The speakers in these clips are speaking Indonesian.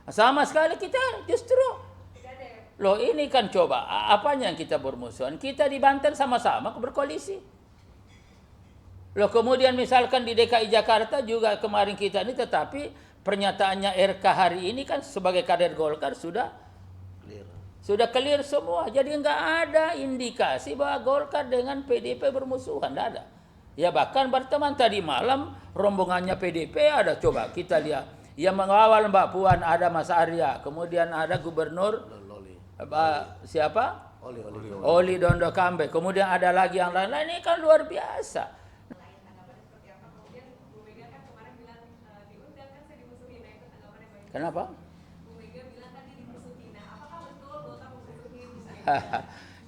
Sama sekali kita justru, loh ini kan coba, apanya yang kita bermusuhan? Kita di Banten sama-sama berkoalisi. Loh kemudian misalkan di DKI Jakarta juga kemarin kita ini, tetapi pernyataannya RK hari ini kan sebagai kader Golkar sudah clear semua. Jadi nggak ada indikasi bahwa Golkar dengan PDIP bermusuhan, nggak ada. Ya bahkan berteman tadi malam rombongannya PDIP ada, coba kita lihat. Yang mengawal Mbak Puan ada Mas Arya, kemudian ada Gubernur siapa? Oli Dondo Kambe, kemudian ada lagi yang lain. Ini kan luar biasa. Kenapa?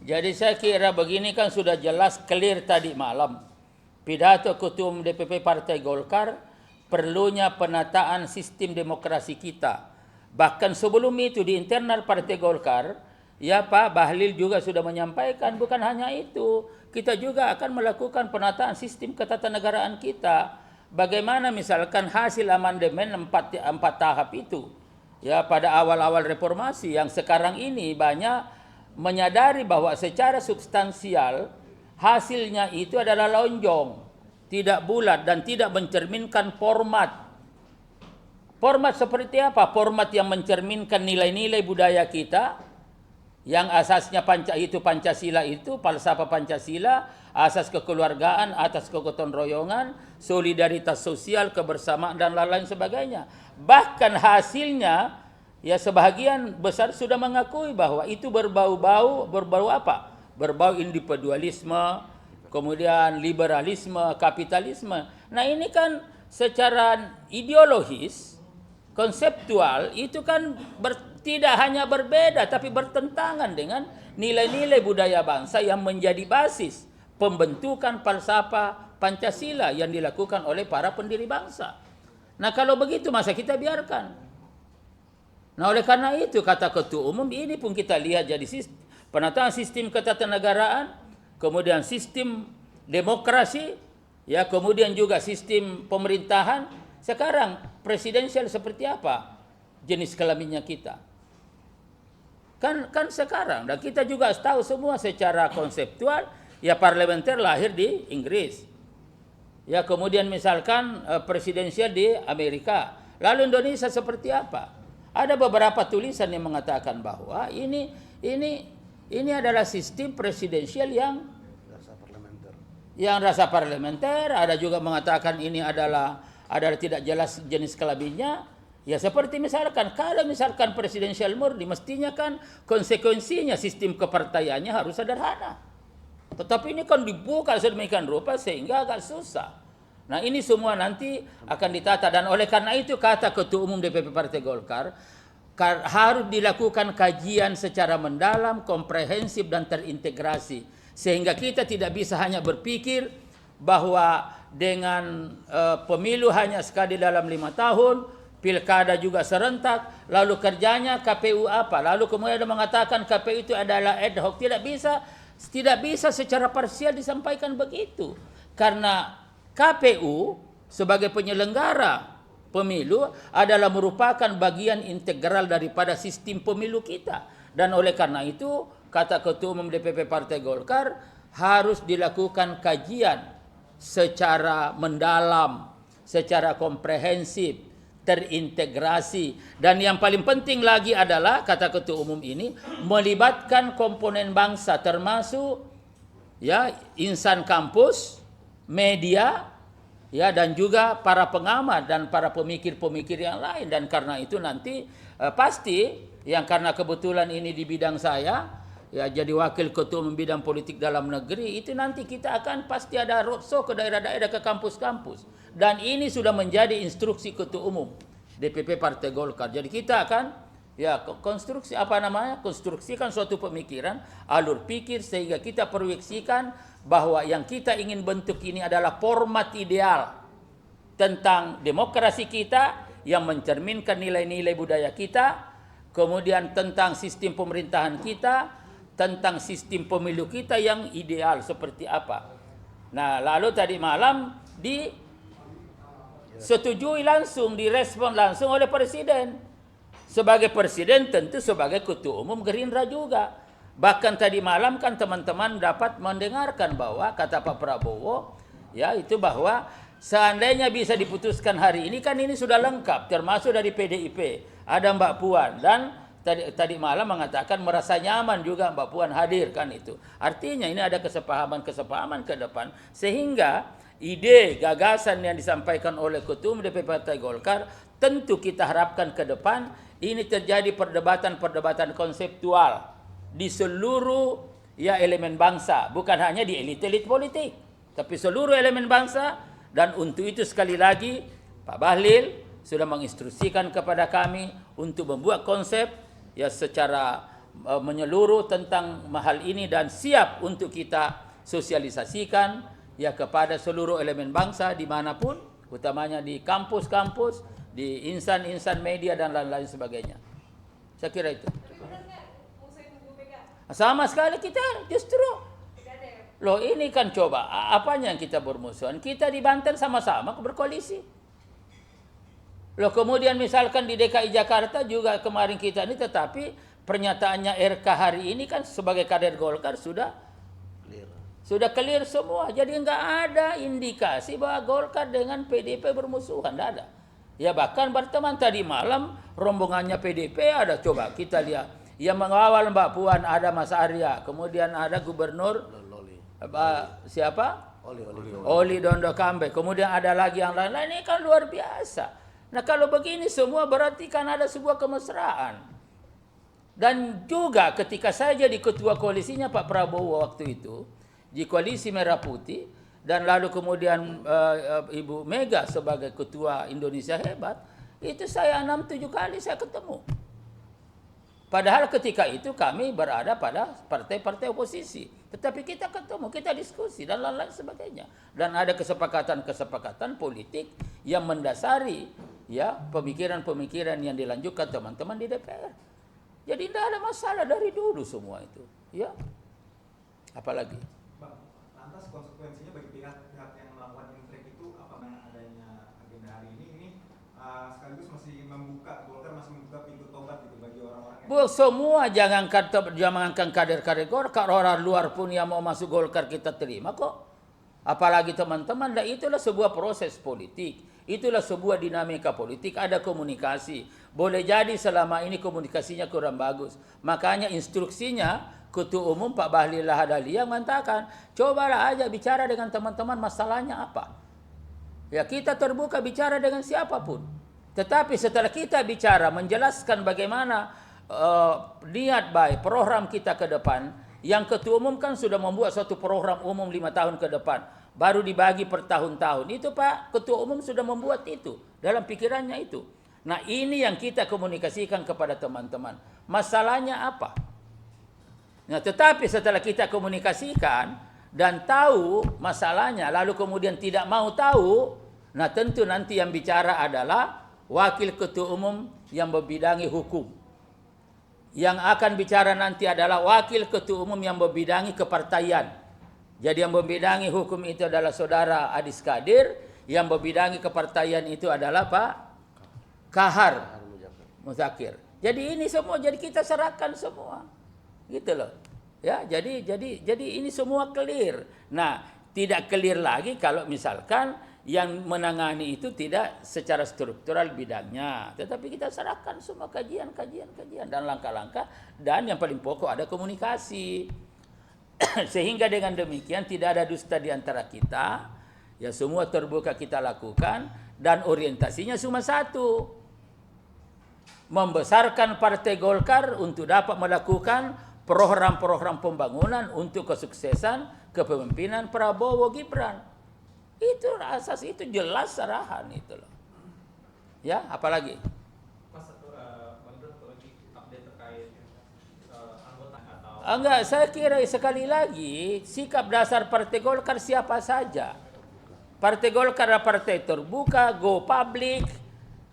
Jadi saya kira begini kan sudah jelas clear tadi malam. Pidato Ketua Umum DPP Partai Golkar, perlunya penataan sistem demokrasi kita. Bahkan sebelum itu di internal Partai Golkar, ya Pak Bahlil juga sudah menyampaikan bukan hanya itu. Kita juga akan melakukan penataan sistem ketatanegaraan kita. Bagaimana misalkan hasil amandemen 4 tahap itu. Ya pada awal-awal reformasi yang sekarang ini banyak menyadari bahwa secara substansial hasilnya itu adalah lonjong, tidak bulat dan tidak mencerminkan format. Format seperti apa? Format yang mencerminkan nilai-nilai budaya kita, yang asasnya Pancasila itu, falsafah Pancasila, asas kekeluargaan, atas kegotong royongan, solidaritas sosial, kebersamaan dan lain-lain sebagainya. Bahkan hasilnya ya sebahagian besar sudah mengakui bahwa itu berbau apa? Berbau individualisme, kemudian liberalisme, kapitalisme. Nah ini kan secara ideologis, konseptual itu kan tidak hanya berbeda tapi bertentangan dengan nilai-nilai budaya bangsa yang menjadi basis pembentukan falsafah Pancasila yang dilakukan oleh para pendiri bangsa. Nah kalau begitu masa kita biarkan? Nah oleh karena itu kata Ketua Umum ini pun kita lihat jadi penataan sistem ketatanegaraan, kemudian sistem demokrasi, ya kemudian juga sistem pemerintahan. Sekarang presidensial seperti apa jenis kelaminnya kita? Kan sekarang dan kita juga tahu semua secara konseptual ya parlementer lahir di Inggris. Ya kemudian misalkan presidensial di Amerika. Lalu Indonesia seperti apa? Ada beberapa tulisan yang mengatakan bahwa ini adalah sistem presidensial yang rasa parlementer. Ada juga mengatakan ini adalah tidak jelas jenis kelaminnya. Ya seperti misalkan kalau misalkan presidensial murni mestinya kan konsekuensinya sistem kepartaiannya harus sederhana. Tetapi ini kan dibuka sedemikian rupa sehingga agak susah. Nah ini semua nanti akan ditata dan oleh karena itu kata Ketua Umum DPP Partai Golkar harus dilakukan kajian secara mendalam, komprehensif dan terintegrasi sehingga kita tidak bisa hanya berpikir bahwa dengan pemilu hanya sekali dalam 5 tahun, pilkada juga serentak, lalu kerjanya KPU apa? Lalu kemudian ada mengatakan KPU itu adalah ad hoc. Tidak bisa secara parsial disampaikan begitu. Karena KPU sebagai penyelenggara pemilu adalah merupakan bagian integral daripada sistem pemilu kita. Dan oleh karena itu, kata Ketua Umum DPP Partai Golkar, harus dilakukan kajian secara mendalam, secara komprehensif, terintegrasi. Dan yang paling penting lagi adalah, kata Ketua Umum ini, melibatkan komponen bangsa termasuk ya insan kampus, media, ya dan juga para pengamat dan para pemikir-pemikir yang lain. Dan karena itu nanti pasti yang karena kebetulan ini di bidang saya, ya jadi wakil ketua umum bidang politik dalam negeri, itu nanti kita akan pasti ada roadshow ke daerah-daerah, ke kampus-kampus. Dan ini sudah menjadi instruksi Ketua Umum DPP Partai Golkar. Jadi kita akan ya konstruksikan suatu pemikiran, alur pikir sehingga kita proyeksikan bahwa yang kita ingin bentuk ini adalah format ideal tentang demokrasi kita yang mencerminkan nilai-nilai budaya kita, kemudian tentang sistem pemerintahan kita, tentang sistem pemilu kita yang ideal seperti apa. Nah, lalu tadi malam disetujui langsung, direspon langsung oleh Presiden. sebagai presiden tentu sebagai ketua umum Gerindra juga. Bahkan tadi malam kan teman-teman dapat mendengarkan bahwa kata Pak Prabowo ya itu bahwa seandainya bisa diputuskan hari ini kan ini sudah lengkap termasuk dari PDIP ada Mbak Puan dan tadi malam mengatakan merasa nyaman juga Mbak Puan hadir kan itu. Artinya ini ada kesepahaman ke depan sehingga ide gagasan yang disampaikan oleh Ketua Umum DPP Partai Golkar tentu kita harapkan ke depan ini terjadi perdebatan konseptual di seluruh ya elemen bangsa, bukan hanya di elit-elit politik, tapi seluruh elemen bangsa. Dan untuk itu sekali lagi Pak Bahlil sudah menginstruksikan kepada kami untuk membuat konsep ya secara menyeluruh tentang hal ini dan siap untuk kita sosialisasikan ya kepada seluruh elemen bangsa dimanapun, utamanya di kampus-kampus, di insan-insan media dan lain-lain sebagainya. Saya kira itu. Sama sekali kita justru loh ini kan coba apanya yang kita bermusuhan? Kita di Banten sama-sama berkoalisi. Loh kemudian misalkan di DKI Jakarta juga kemarin kita ini tetapi pernyataannya RK hari ini kan sebagai kader Golkar sudah clear semua. Jadi enggak ada indikasi bahwa Golkar dengan PDIP bermusuhan, enggak ada. Ya bahkan berteman tadi malam rombongannya PDIP ada coba kita lihat yang mengawal Mbak Puan ada Mas Arya, kemudian ada Gubernur siapa? Oli Dondo Kambe, kemudian ada lagi yang lain-lain. Ini kan luar biasa. Nah kalau begini semua berarti kan ada sebuah kemesraan. Dan juga ketika saya jadi ketua koalisinya Pak Prabowo waktu itu di koalisi Merah Putih dan lalu kemudian Ibu Mega sebagai ketua Indonesia Hebat, itu saya 6-7 kali saya ketemu. Padahal ketika itu kami berada pada partai-partai oposisi. Tetapi kita ketemu, kita diskusi dan lain-lain sebagainya. Dan ada kesepakatan politik yang mendasari ya pemikiran-pemikiran yang dilanjutkan teman-teman di DPR. Jadi tidak ada masalah dari dulu semua itu. Ya. Apalagi? Bang, lantas konsekuensinya bagi pihak-pihak yang melakukan intrik itu apa adanya agenda hari ini sekaligus masih membuka Golkar masih membuka pintu tobat gitu bagi orang-orang yang semua jangankan kader-kader Golkar, orang luar pun yang mau masuk Golkar kita terima kok. Apalagi teman-teman, dan itulah sebuah proses politik. Itulah sebuah dinamika politik, ada komunikasi. Boleh jadi selama ini komunikasinya kurang bagus. Makanya instruksinya Ketua Umum Pak Bahlil Lahadalia mengatakan, cobalah aja bicara dengan teman-teman masalahnya apa. Ya kita terbuka bicara dengan siapapun. Tetapi setelah kita bicara menjelaskan bagaimana niat baik program kita ke depan, yang Ketua Umum kan sudah membuat suatu program umum 5 tahun ke depan, baru dibagi per tahun-tahun. Itu Pak Ketua Umum sudah membuat itu dalam pikirannya itu. Nah ini yang kita komunikasikan kepada teman-teman. Masalahnya apa? Nah tetapi setelah kita komunikasikan dan tahu masalahnya, lalu kemudian tidak mau tahu, nah tentu nanti yang bicara adalah Wakil Ketua Umum yang membidangi hukum. Yang akan bicara nanti adalah Wakil Ketua Umum yang membidangi kepartaian. Jadi yang membidangi hukum itu adalah Saudara Adis Kadir, yang membidangi kepartaian itu adalah Pak Kahar Muzakir. Jadi ini semua jadi kita serahkan semua. Gitu loh. Ya, jadi ini semua clear. Nah, tidak clear lagi kalau misalkan yang menangani itu tidak secara struktural bidangnya, tetapi kita serahkan semua kajian dan langkah-langkah, dan yang paling pokok ada komunikasi. Sehingga dengan demikian tidak ada dusta di antara kita, ya semua terbuka kita lakukan, dan orientasinya cuma satu, membesarkan Partai Golkar untuk dapat melakukan program-program pembangunan untuk kesuksesan kepemimpinan Prabowo Gibran. Itu asas, itu jelas arahan itu loh. Ya, apalagi? Mas, menurut update terkait anggota atau enggak, saya kira sekali lagi sikap dasar Partai Golkar siapa saja. Partai Golkar adalah partai terbuka, go public,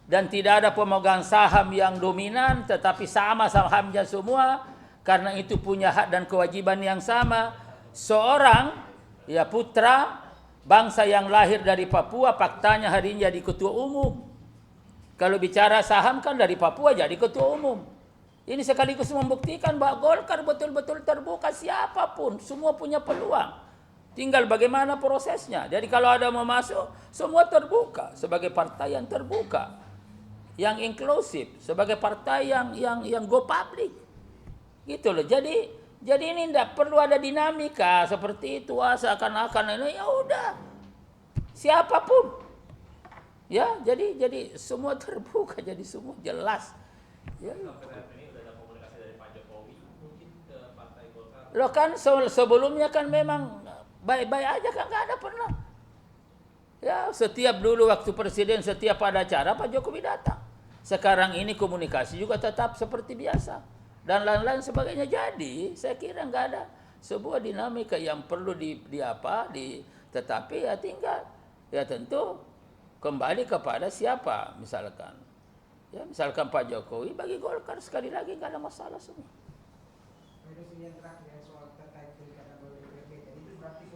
dan tidak ada pemegang saham yang dominan, tetapi sama sahamnya semua, karena itu punya hak dan kewajiban yang sama. Seorang ya putra bangsa yang lahir dari Papua, faktanya hari ini jadi ketua umum. Kalau bicara saham kan dari Papua jadi ketua umum. Ini sekaligus membuktikan bahwa Golkar betul-betul terbuka siapapun, semua punya peluang. Tinggal bagaimana prosesnya. Jadi kalau ada mau masuk, semua terbuka sebagai partai yang terbuka, yang inklusif, sebagai partai yang go public. Gitu loh. Jadi ini tidak perlu ada dinamika seperti itu, seakan-akan ini ya udah siapapun. Ya, jadi semua terbuka, jadi semua jelas. Ya. Loh kan sebelumnya kan memang baik-baik aja kan, nggak ada pernah. Ya, setiap dulu waktu presiden setiap ada acara Pak Jokowi datang. Sekarang ini komunikasi juga tetap seperti biasa dan lain-lain sebagainya. Jadi saya kira nggak ada sebuah dinamika yang perlu tetapi ya tinggal ya tentu kembali kepada siapa misalkan. Ya, misalkan Pak Jokowi bagi Golkar sekali lagi nggak ada masalah semua.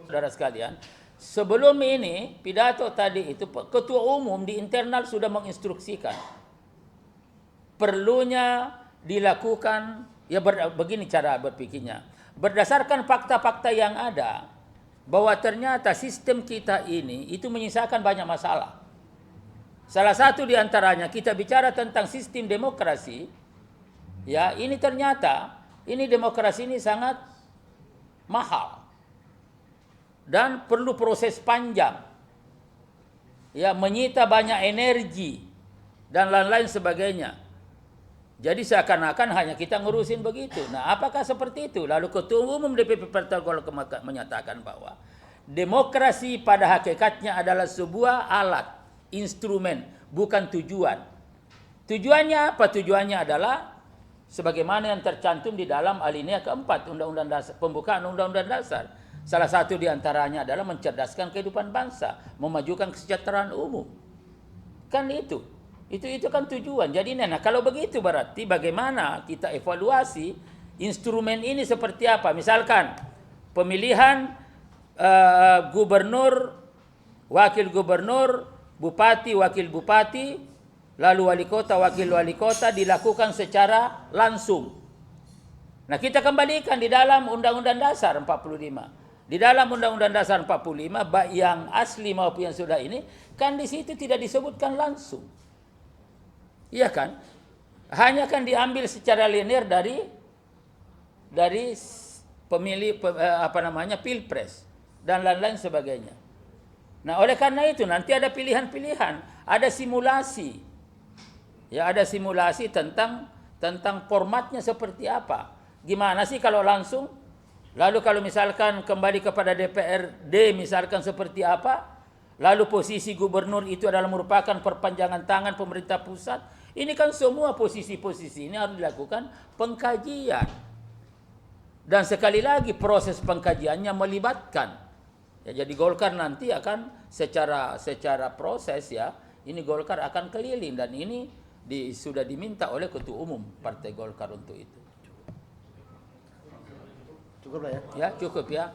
Saudara sekalian, sebelum ini pidato tadi itu ketua umum di internal sudah menginstruksikan perlunya dilakukan ya begini cara berpikirnya. Berdasarkan fakta-fakta yang ada bahwa ternyata sistem kita ini itu menyisakan banyak masalah. Salah satu di antaranya kita bicara tentang sistem demokrasi. Ya, ini ternyata ini demokrasi ini sangat mahal. Dan perlu proses panjang. Ya, menyita banyak energi dan lain-lain sebagainya. Jadi seakan-akan hanya kita ngurusin begitu. Nah, apakah seperti itu? Lalu Ketua Umum DPP Partai Golkar menyatakan bahwa demokrasi pada hakikatnya adalah sebuah alat, instrumen, bukan tujuan. Tujuannya apa? Tujuannya adalah sebagaimana yang tercantum di dalam alinea keempat Undang-Undang Dasar, pembukaan Undang-Undang Dasar. Salah satu di antaranya adalah mencerdaskan kehidupan bangsa, memajukan kesejahteraan umum. Kan itu kan tujuan. Jadi nah kalau begitu berarti bagaimana kita evaluasi instrumen ini seperti apa? Misalkan pemilihan gubernur, wakil gubernur, bupati, wakil bupati, lalu wali kota, wakil wali kota dilakukan secara langsung. Nah, kita kembalikan di dalam Undang-Undang Dasar 45. Di dalam Undang-Undang Dasar 45, baik yang asli maupun yang sudah ini, kan di situ tidak disebutkan langsung. Iya kan? Hanya kan diambil secara linear dari pemilih Pilpres dan lain-lain sebagainya. Nah, oleh karena itu nanti ada pilihan-pilihan, ada simulasi. Ya, ada simulasi tentang formatnya seperti apa. Gimana sih kalau langsung? Lalu kalau misalkan kembali kepada DPRD misalkan seperti apa? Lalu posisi gubernur itu adalah merupakan perpanjangan tangan pemerintah pusat. Ini kan semua posisi-posisi ini harus dilakukan pengkajian. Dan sekali lagi proses pengkajiannya melibatkan. Ya, jadi Golkar nanti akan secara proses ya, ini Golkar akan keliling dan ini sudah diminta oleh Ketua Umum Partai Golkar untuk itu. Cukup lah ya. Ya, cukup ya.